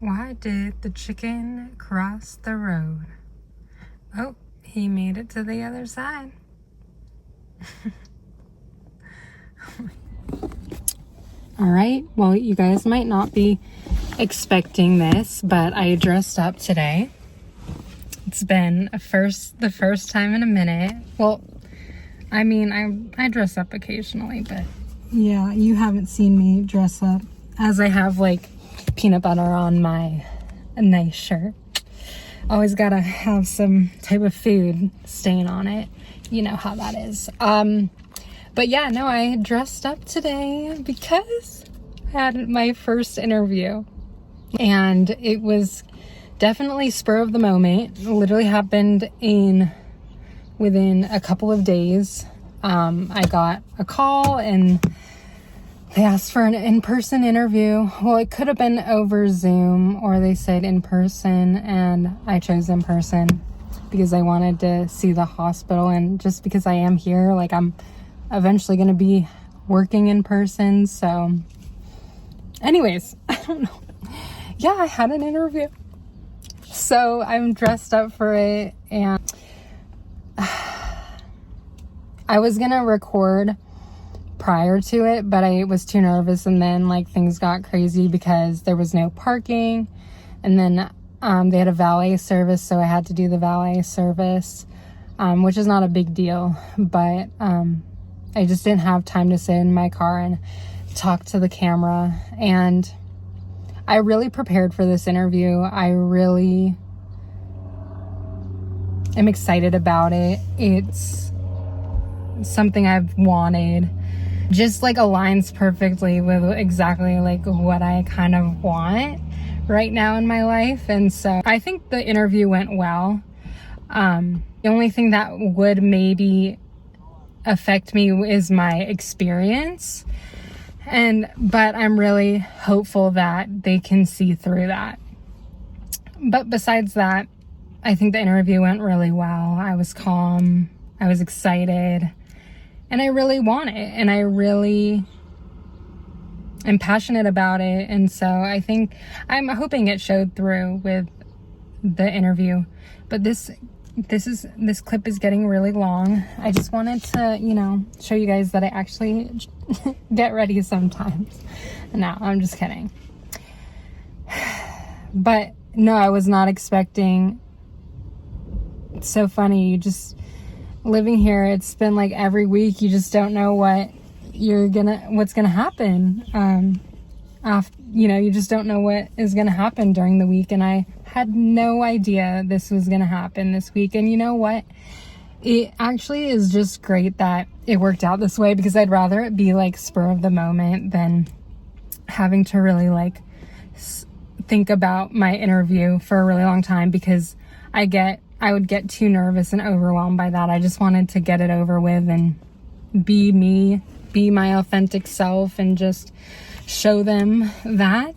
Why did the chicken cross the road? Oh, he made it to the other side. All right, well, you guys might not be expecting this, but I dressed up today. It's been the first time in a minute. Well, I mean, I dress up occasionally, but yeah, you haven't seen me dress up as I have like peanut butter on my nice shirt. Always gotta have some type of food stain on it. You know how that is. But yeah, no, I dressed up today because I had my first interview. And it was definitely spur of the moment. It literally happened within a couple of days. I got a call and they asked for an in-person interview. Well, it could have been over Zoom or they said in person, and I chose in person because I wanted to see the hospital, and just because I am here, like I'm eventually going to be working in person. So anyways, I don't know. Yeah, I had an interview. So I'm dressed up for it, and I was going to record prior to it, but I was too nervous, and then like things got crazy because there was no parking, and then they had a valet service, so I had to do the valet service, which is not a big deal, but I just didn't have time to sit in my car and talk to the camera. And I really prepared for this interview. I really am excited about it. It's something I've wanted. Just like aligns perfectly with exactly like what I kind of want right now in my life. And so I think the interview went well. The only thing that would maybe affect me is my experience. But I'm really hopeful that they can see through that. But besides that, I think the interview went really well. I was calm. I was excited. And I really want it. And I really am passionate about it. And so I'm hoping it showed through with the interview. But this clip is getting really long. I just wanted to, show you guys that I actually get ready sometimes. No, I'm just kidding. But no, I was not expecting. It's so funny. You just living here, it's been like every week you just don't know what's gonna happen. You just don't know what is gonna happen during the week, and I had no idea this was gonna happen this week. And you know what? It actually is just great that it worked out this way, because I'd rather it be like spur of the moment than having to really like think about my interview for a really long time, because I would get too nervous and overwhelmed by that. I just wanted to get it over with and be me, be my authentic self, and just show them that.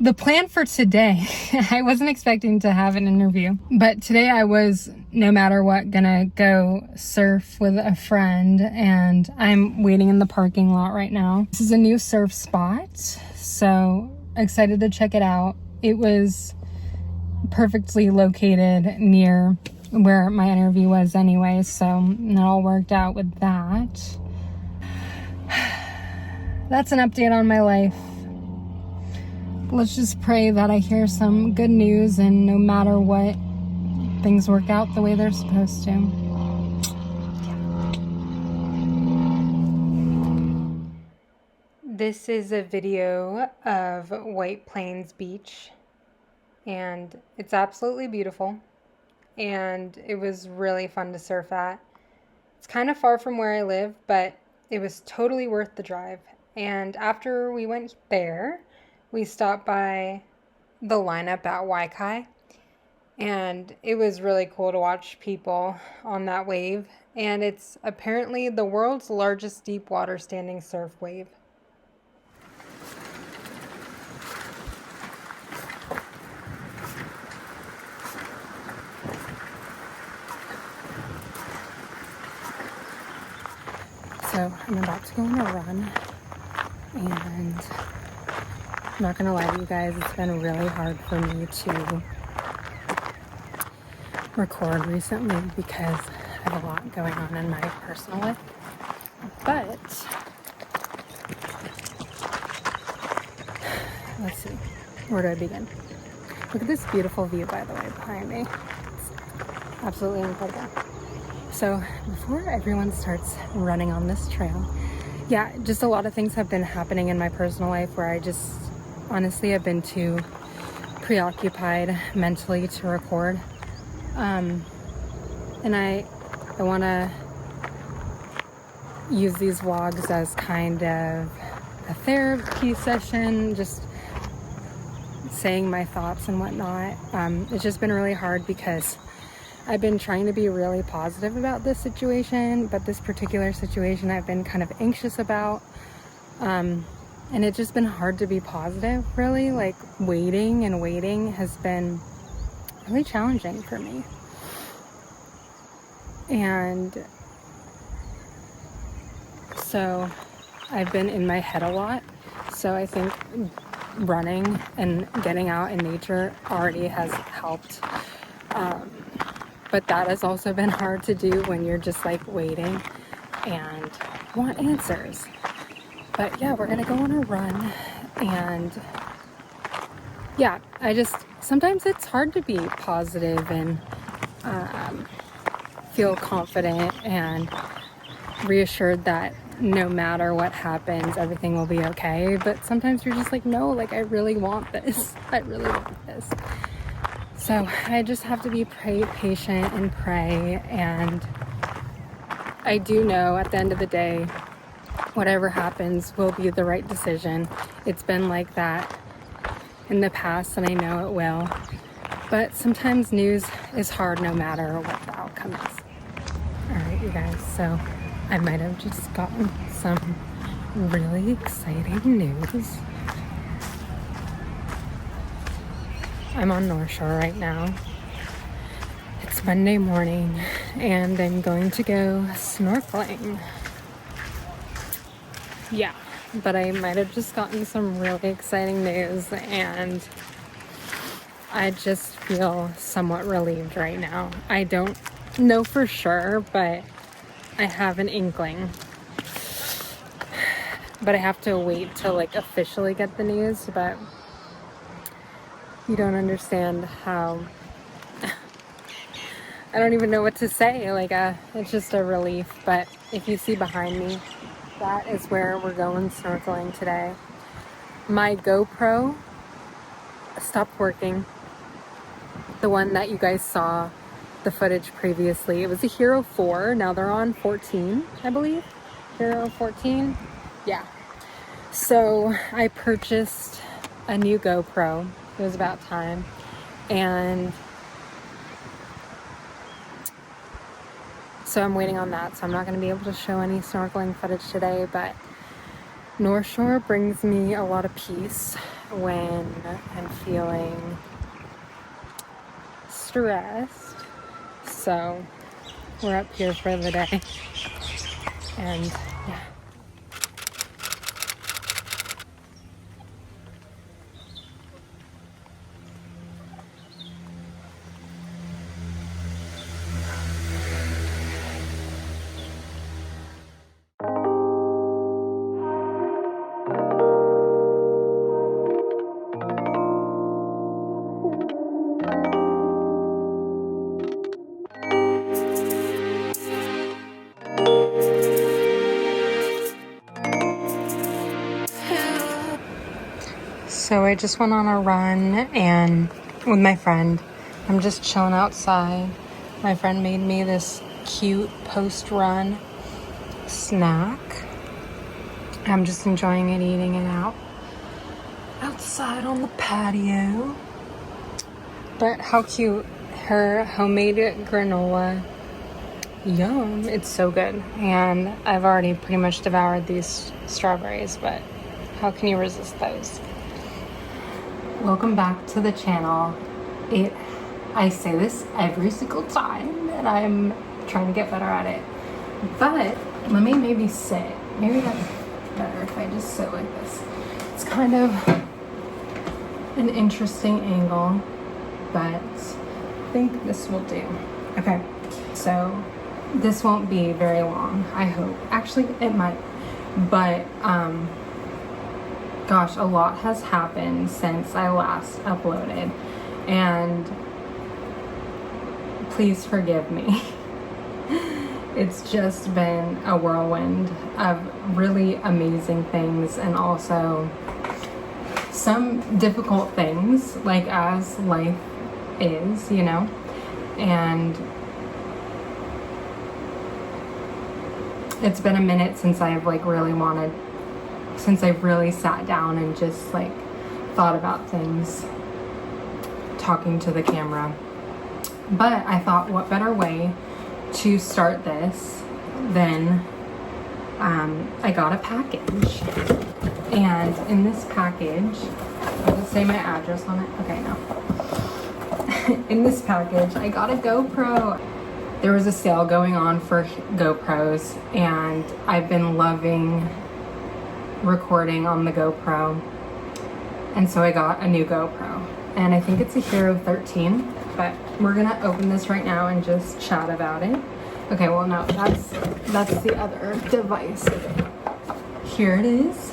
The plan for today, I wasn't expecting to have an interview, but today I was, no matter what, gonna go surf with a friend, and I'm waiting in the parking lot right now. This is a new surf spot, so excited to check it out. It was perfectly located near where my interview was anyway, so it all worked out with that. That's an update on my life. Let's just pray that I hear some good news, and no matter what, things work out the way they're supposed to. This is a video of White Plains Beach, and it's absolutely beautiful, and it was really fun to surf at. It's kind of far from where I live, but it was totally worth the drive. And after we went there, we stopped by the lineup at Waikai, and it was really cool to watch people on that wave. And it's apparently the world's largest deep water standing surf wave. So I'm about to go on a run, and I'm not gonna lie to you guys, it's been really hard for me to record recently because I have a lot going on in my personal life. But let's see, where do I begin? Look at this beautiful view, by the way, behind me. It's absolutely incredible. So before everyone starts running on this trail, yeah, just a lot of things have been happening in my personal life where I just honestly have been too preoccupied mentally to record. And I want to use these vlogs as kind of a therapy session, just saying my thoughts and whatnot. It's just been really hard because I've been trying to be really positive about this situation, but this particular situation I've been kind of anxious about. And it's just been hard to be positive, really. Like, waiting and waiting has been really challenging for me. And so I've been in my head a lot. So I think running and getting out in nature already has helped. But that has also been hard to do when you're just like waiting and want answers. But yeah, we're gonna go on a run, and yeah, sometimes it's hard to be positive and feel confident and reassured that no matter what happens, everything will be okay. But sometimes you're just like, no, like I really want this. I really want this. So I just have to be patient and pray. And I do know at the end of the day, whatever happens will be the right decision. It's been like that in the past, and I know it will. But sometimes news is hard no matter what the outcome is. All right, you guys, so I might have just gotten some really exciting news. I'm on North Shore right now. It's Monday morning, and I'm going to go snorkeling. Yeah, but I might have just gotten some really exciting news, and I just feel somewhat relieved right now. I don't know for sure, but I have an inkling. But I have to wait till like officially get the news, but you don't understand how I don't even know what to say. Like, it's just a relief. But if you see behind me, that is where we're going snorkeling today. My GoPro stopped working. The one that you guys saw the footage previously. It was a Hero 4. Now they're on 14, I believe. Hero 14. Yeah. So I purchased a new GoPro. It was about time. And so I'm waiting on that. So I'm not going to be able to show any snorkeling footage today, but North Shore brings me a lot of peace when I'm feeling stressed. So we're up here for the day, and yeah. So I just went on a run and with my friend. I'm just chilling outside. My friend made me this cute post-run snack. I'm just enjoying it, eating it outside on the patio. But how cute. Her homemade granola. Yum. It's so good. And I've already pretty much devoured these strawberries, but how can you resist those? Welcome back to the channel. I say this every single time, and I'm trying to get better at it. But let me maybe sit. Maybe that's better if I just sit like this. It's kind of an interesting angle, but I think this will do. Okay, so this won't be very long, I hope. Actually, it might, but gosh, a lot has happened since I last uploaded, and please forgive me. It's just been a whirlwind of really amazing things, and also some difficult things, like as life is, you know. And it's been a minute since I've really sat down and just like thought about things, talking to the camera. But I thought, what better way to start this than I got a package. And in this package, does it say my address on it? Okay, no. In this package, I got a GoPro. There was a sale going on for GoPros, and I've been loving recording on the GoPro. And so I got a new GoPro. And I think it's a Hero 13, but we're gonna open this right now and just chat about it. Okay, well no, that's the other device. Here it is.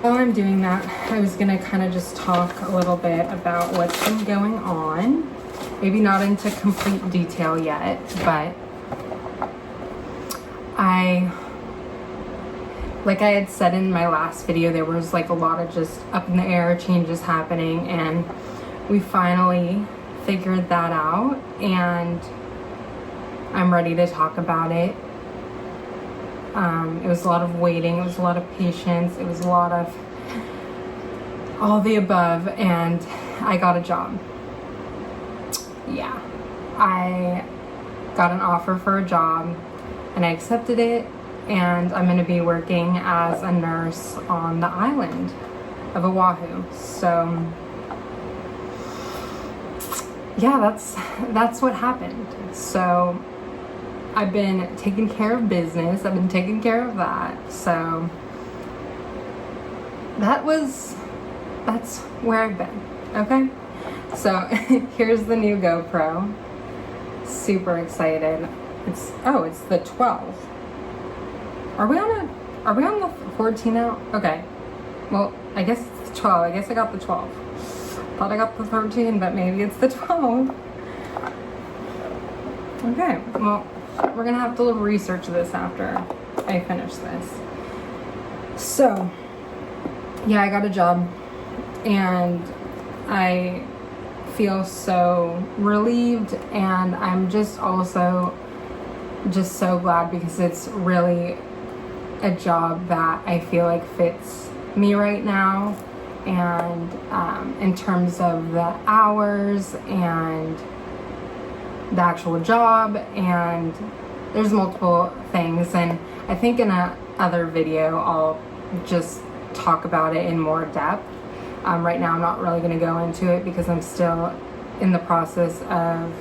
While I'm doing that, I was gonna kind of just talk a little bit about what's been going on. Maybe not into complete detail yet, but like I had said in my last video, there was like a lot of just up in the air changes happening, and we finally figured that out, and I'm ready to talk about it. It was a lot of waiting, it was a lot of patience, it was a lot of all the above, and I got a job. Yeah, I got an offer for a job and I accepted it, and I'm going to be working as a nurse on the island of Oahu. So yeah, that's what happened. So I've been taking care of business, I've been taking care of that. So that's where I've been. Okay, so here's the new GoPro. Super excited. It's the 12. Are we on the 14 now? Okay, well, I guess it's the 12. I guess I got the 12. Thought I got the 13, but maybe it's the 12. Okay, well, we're gonna have to research this after I finish this. So yeah, I got a job, and I feel so relieved, and I'm just also just so glad, because it's really a job that I feel like fits me right now, and in terms of the hours and the actual job, and there's multiple things, and I think in a other video I'll just talk about it in more depth. Right now I'm not really going to go into it because I'm still in the process of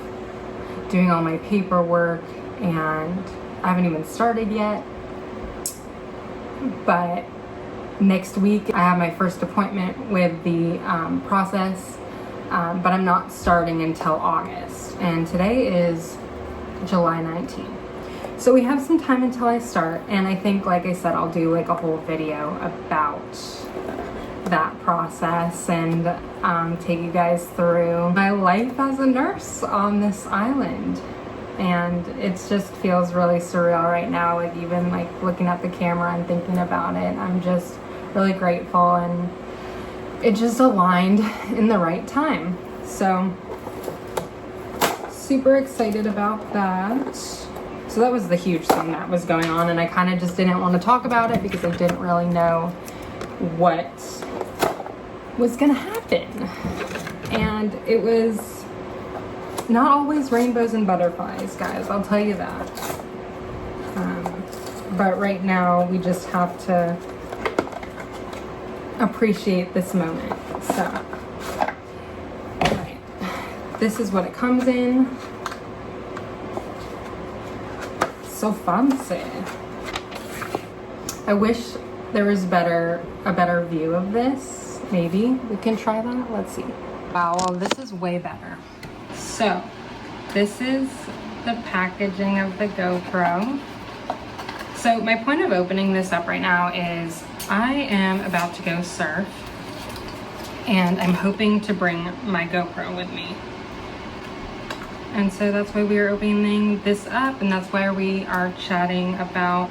doing all my paperwork, and I haven't even started yet. But next week I have my first appointment with the process, but I'm not starting until August, and today is July 19th. So we have some time until I start, and I think, like I said, I'll do like a whole video about that process and take you guys through my life as a nurse on this island. And it just feels really surreal right now, like even like looking at the camera and thinking about it. I'm just really grateful, and it just aligned in the right time. So super excited about that. So that was the huge thing that was going on, and I kind of just didn't want to talk about it because I didn't really know what was gonna happen. And it was not always rainbows and butterflies, guys, I'll tell you that. But right now we just have to appreciate this moment. So, alright, this is what it comes in. So fancy. I wish there was a better view of this, Maybe we can try that. Let's see. Wow, well, this is way better. So this is the packaging of the GoPro. So my point of opening this up right now is I am about to go surf and I'm hoping to bring my GoPro with me. And so that's why we are opening this up, and that's why we are chatting about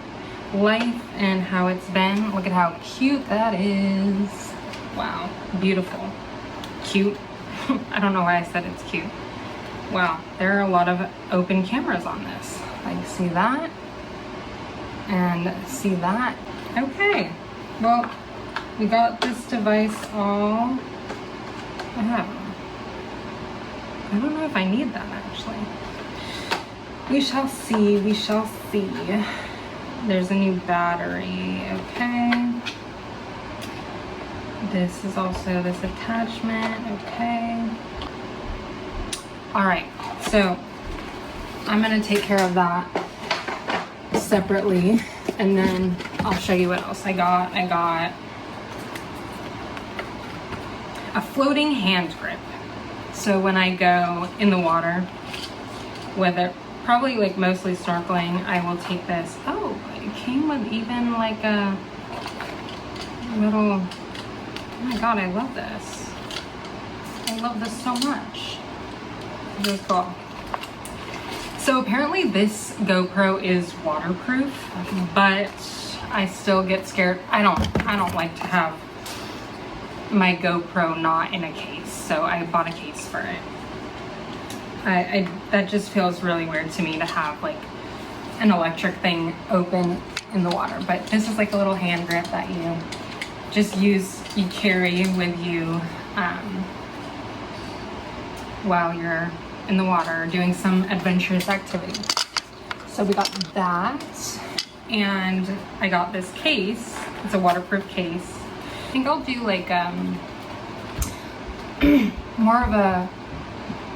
life and how it's been. Look at how cute that is. Wow, beautiful. Cute. I don't know why I said it's cute. Wow, there are a lot of open cameras on this. Like, see that? And see that? Okay, well, we got this device all... I don't know if I need that, actually. We shall see, we shall see. There's a new battery, okay. This is also this attachment, okay. All right, so I'm gonna take care of that separately, and then I'll show you what else I got. I got a floating hand grip. So when I go in the water, whether probably like mostly snorkeling, I will take this. Oh, it came with even like a little, oh my God, I love this. I love this so much. This is cool. So apparently this GoPro is waterproof, but I still get scared. I don't like to have my GoPro not in a case, so I bought a case for it. That just feels really weird to me to have like an electric thing open in the water, but this is like a little hand grip that you just you carry with you while you're in the water doing some adventurous activity. So we got that, and I got this case. It's a waterproof case. I think I'll do like more of a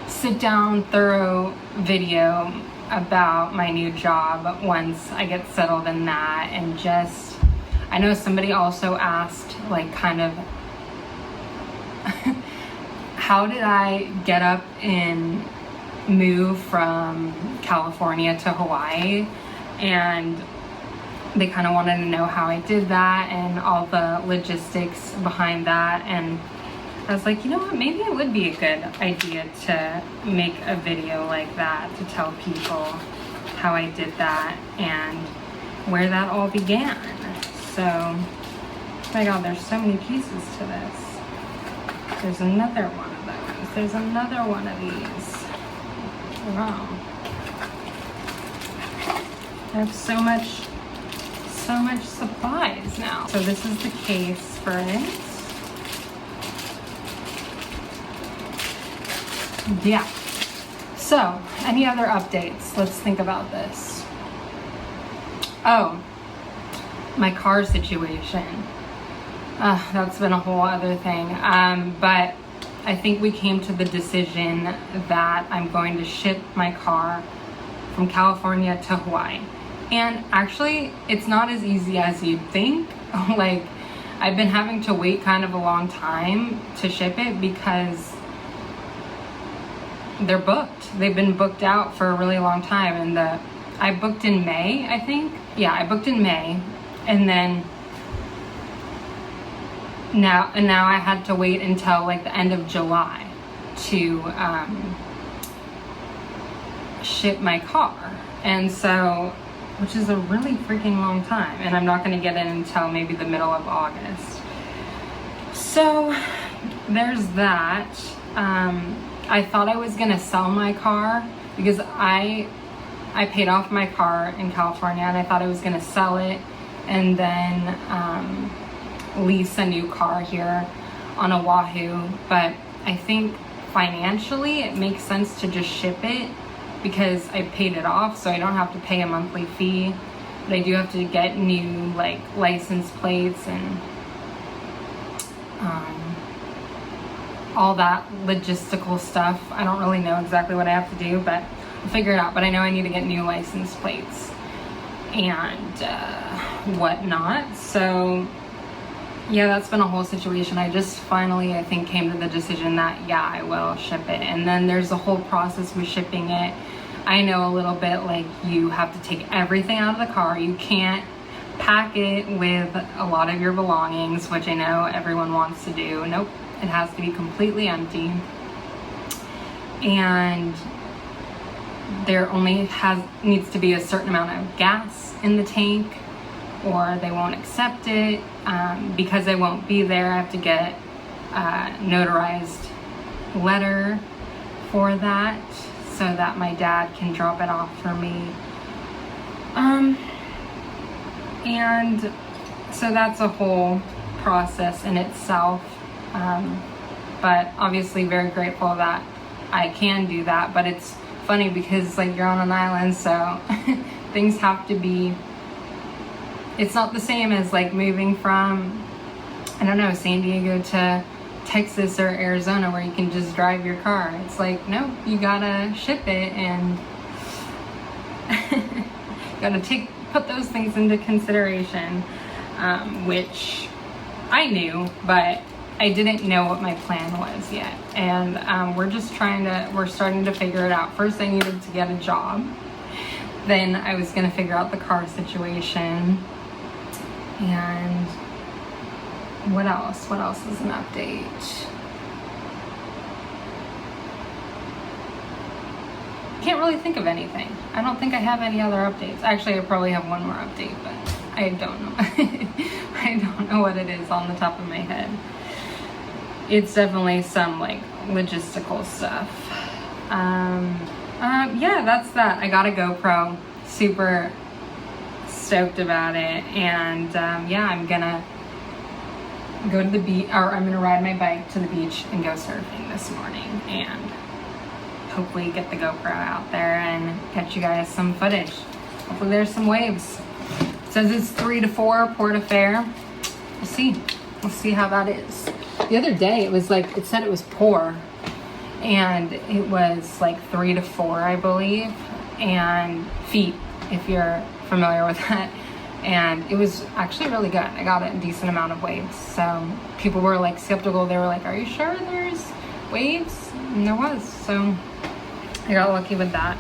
sit down thorough video about my new job once I get settled in that, and just, I know somebody also asked like kind of how did I get up and move from California to Hawaii, and they kind of wanted to know how I did that and all the logistics behind that. And I was like, you know what, maybe it would be a good idea to make a video like that to tell people how I did that and where that all began. So, oh my God, there's so many pieces to this. There's another one of those. There's another one of these. Wow. I have so much supplies now. So this is the case for it. Yeah. So, any other updates? Let's think about this. Oh, my car situation. That's been a whole other thing. But I think we came to the decision that I'm going to ship my car from California to Hawaii. And actually, it's not as easy as you'd think. Like, I've been having to wait kind of a long time to ship it because they're booked. They've been booked out for a really long time. And I booked in May, I think. Yeah, I booked in May. And then now I had to wait until like the end of July to ship my car. And so, which is a really freaking long time, and I'm not going to get it until maybe the middle of August. So there's that. I thought I was going to sell my car because I paid off my car in California, and I thought I was going to sell it and then lease a new car here on Oahu. But I think financially it makes sense to just ship it because I paid it off, so I don't have to pay a monthly fee. But I do have to get new like license plates and all that logistical stuff. I don't really know exactly what I have to do, but I'll figure it out. But I know I need to get new license plates and whatnot. So yeah, that's been a whole situation. I just finally, I think, came to the decision that, yeah, I will ship it. And then there's a whole process with shipping it. I know a little bit, like, you have to take everything out of the car. You can't pack it with a lot of your belongings, which I know everyone wants to do. Nope, it has to be completely empty. And there only needs to be a certain amount of gas in the tank, or they won't accept it. Because they won't be there, I have to get a notarized letter for that so that my dad can drop it off for me. And so that's a whole process in itself. But obviously very grateful that I can do that. But it's funny because, like, you're on an island, so things have to be, it's not the same as like moving from, I don't know, San Diego to Texas or Arizona where you can just drive your car. It's like, no, you gotta ship it, and gotta put those things into consideration, which I knew, but I didn't know what my plan was yet. And we're starting to figure it out. First, I needed to get a job. Then I was gonna figure out the car situation. And what else? What else is an update? Can't really think of anything. I don't think I have any other updates. Actually, I probably have one more update, but I don't know. I don't know what it is on the top of my head. It's definitely some like logistical stuff. Yeah, that's that. I got a GoPro. Super stoked about it. And yeah, I'm gonna go to the beach, or I'm gonna ride my bike to the beach and go surfing this morning, and hopefully get the GoPro out there and catch you guys some footage. Hopefully there's some waves. It says it's 3 to 4 Port Affair. We'll see how that is. The other day it was like, it said it was poor, and it was like 3 to 4, I believe, and feet, if you're familiar with that. And it was actually really good. I got a decent amount of waves. So people were like skeptical. They were like, are you sure there's waves? And there was. So I got lucky with that.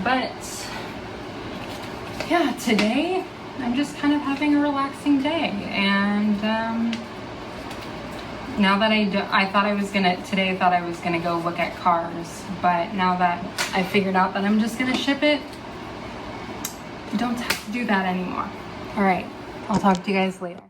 But yeah, today I'm just kind of having a relaxing day. And now that I thought I was gonna go look at cars. But now that I figured out that I'm just gonna ship it, don't have to do that anymore. All right, I'll talk to you guys later.